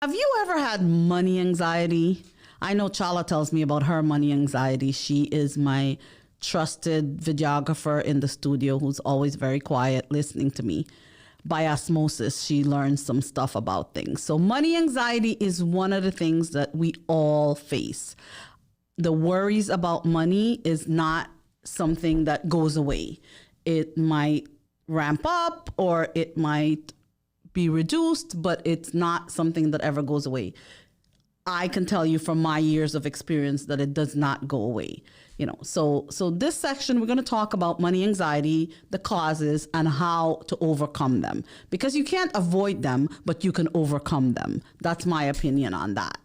Have you ever had money anxiety? I know Chala tells me about her money anxiety. She is my trusted videographer in the studio who's always very quiet listening to me. By osmosis, she learns some stuff about things. So money anxiety is one of the things that we all face. The worries about money is not something that goes away. It might ramp up or it might be reduced, but it's not something that ever goes away. I can tell you from my years of experience that it does not go away. So this section, we're going to talk about money anxiety, the causes, and how to overcome them. Because you can't avoid them, but you can overcome them. That's my opinion on that.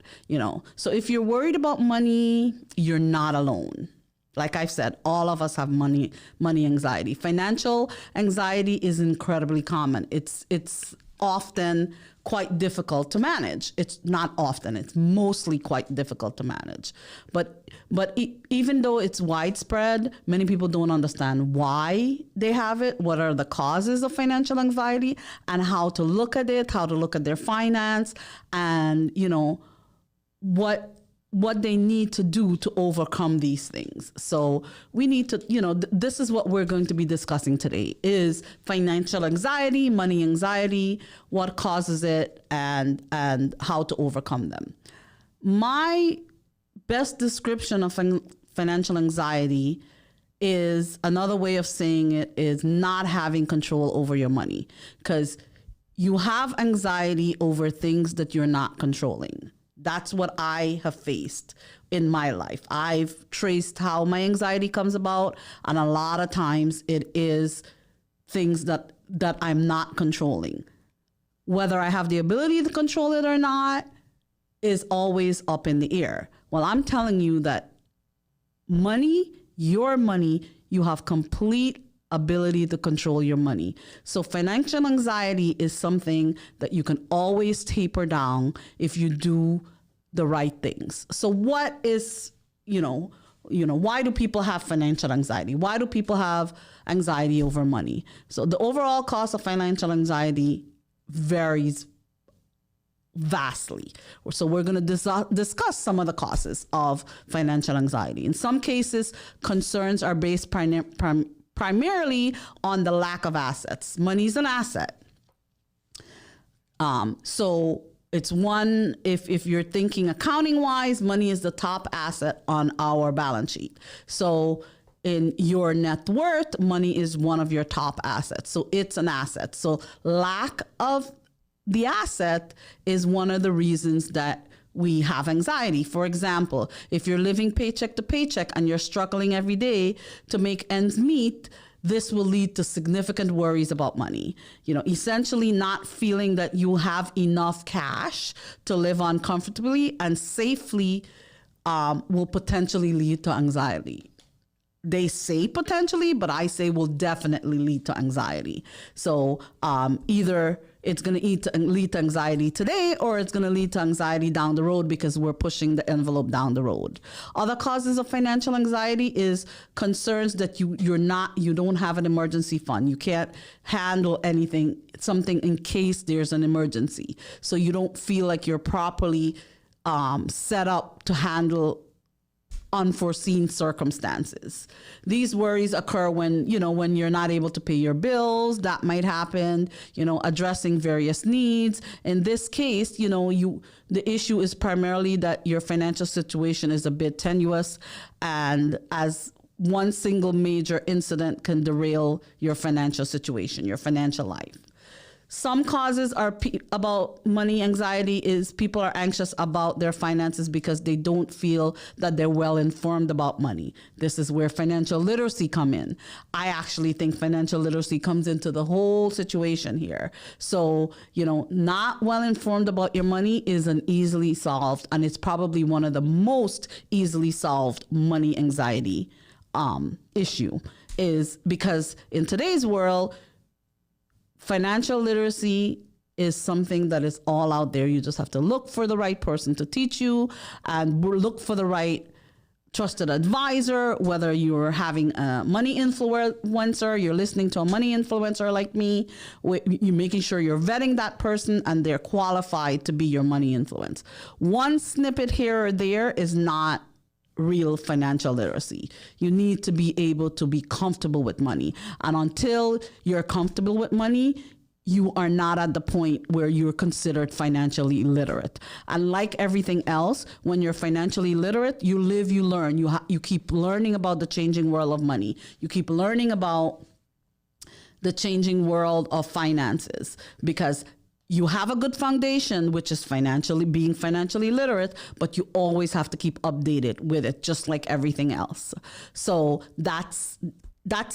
So if you're worried about money, you're not alone. Like I've said, all of us have money anxiety. Financial anxiety is incredibly common. It's often quite difficult to manage. It's not often, it's mostly quite difficult to manage. But even though it's widespread, many people don't understand why they have it, what are the causes of financial anxiety, and how to look at it, how to look at their finance, and what they need to do to overcome these things. So we need to, this is what we're going to be discussing today is financial anxiety, money anxiety, what causes it, and how to overcome them. My best description of financial anxiety is, another way of saying it is not having control over your money, because you have anxiety over things that you're not controlling. That's what I have faced in my life. I've traced how my anxiety comes about, and a lot of times it is things that I'm not controlling. Whether I have the ability to control it or not is always up in the air. Well, I'm telling you that money, your money, you have complete ability to control your money. So financial anxiety is something that you can always taper down if you do the right things. So what is, why do people have financial anxiety? Why do people have anxiety over money? So the overall cost of financial anxiety varies vastly. So we're going to discuss some of the causes of financial anxiety. In some cases, concerns are based primarily on the lack of assets. Money is an asset. So it's one, if you're thinking accounting wise, money is the top asset on our balance sheet. So in your net worth, money is one of your top assets. So it's an asset. So lack of the asset is one of the reasons that we have anxiety. For example, if you're living paycheck to paycheck and you're struggling every day to make ends meet, this will lead to significant worries about money. Essentially not feeling that you have enough cash to live on comfortably and safely will potentially lead to anxiety. They say potentially, but I say will definitely lead to anxiety. So either it's going to lead to anxiety today, or it's going to lead to anxiety down the road because we're pushing the envelope down the road. Other causes of financial anxiety is concerns that you don't have an emergency fund. You can't handle something in case there's an emergency. So you don't feel like you're properly set up to handle unforeseen circumstances. These worries occur when you're not able to pay your bills. That might happen, addressing various needs. In this case, the issue is primarily that your financial situation is a bit tenuous, and as one single major incident can derail your financial situation, your financial life. Some causes are about money anxiety is people are anxious about their finances because they don't feel that they're well informed about money. This is where financial literacy come in. I actually think financial literacy comes into the whole situation here. So, not well informed about your money is an easily solved, and it's probably one of the most easily solved money anxiety issue, is because in today's world, financial literacy is something that is all out there. You just have to look for the right person to teach you and look for the right trusted advisor, whether you're having a money influencer, you're listening to a money influencer like me, you're making sure you're vetting that person and they're qualified to be your money influence. One snippet here or there is not real financial literacy. You need to be able to be comfortable with money. And until you're comfortable with money, you are not at the point where you're considered financially literate. And like everything else, when you're financially literate, you live, you learn. You keep learning about the changing world of money. You keep learning about the changing world of finances, because you have a good foundation, which is being financially literate, but you always have to keep updated with it, just like everything else. So that's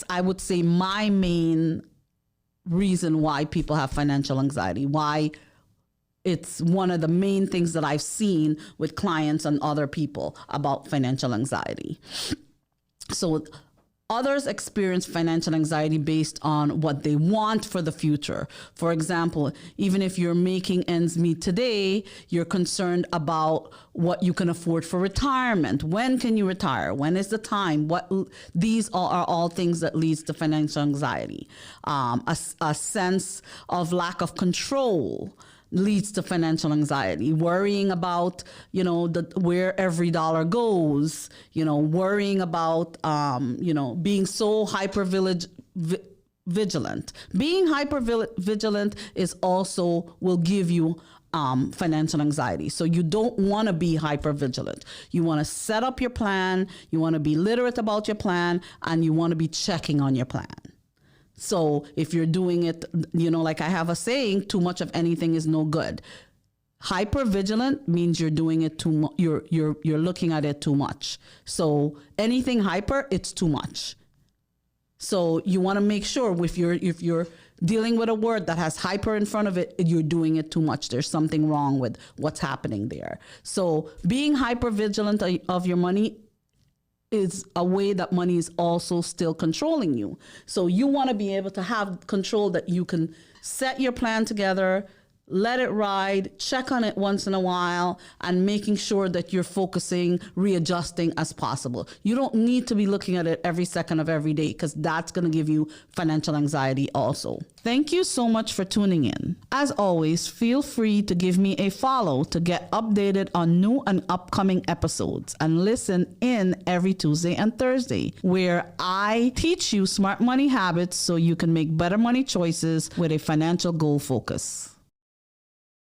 I would say, my main reason why people have financial anxiety, why it's one of the main things that I've seen with clients and other people about financial anxiety. So others experience financial anxiety based on what they want for the future. For example, even if you're making ends meet today, you're concerned about what you can afford for retirement. When can you retire? When is the time? These are all things that leads to financial anxiety. A sense of lack of control leads to financial anxiety. Worrying about, where every dollar goes, worrying about, being so vigilant. Being vigilant is also will give you financial anxiety. So you don't want to be hyper vigilant. You want to set up your plan. You want to be literate about your plan, and you want to be checking on your plan. So if you're doing it, like I have a saying, too much of anything is no good. Hyper vigilant means you're doing it too much. You're looking at it too much. So anything hyper, it's too much. So you want to make sure if you're dealing with a word that has hyper in front of it, you're doing it too much. There's something wrong with what's happening there. So being hyper vigilant of your money is a way that money is also still controlling you. So you want to be able to have control, that you can set your plan together, let it ride, check on it once in a while, and making sure that you're focusing, readjusting as possible. You don't need to be looking at it every second of every day, because that's going to give you financial anxiety also. Thank you so much for tuning in. As always, feel free to give me a follow to get updated on new and upcoming episodes, and listen in every Tuesday and Thursday, where I teach you smart money habits so you can make better money choices with a financial goal focus.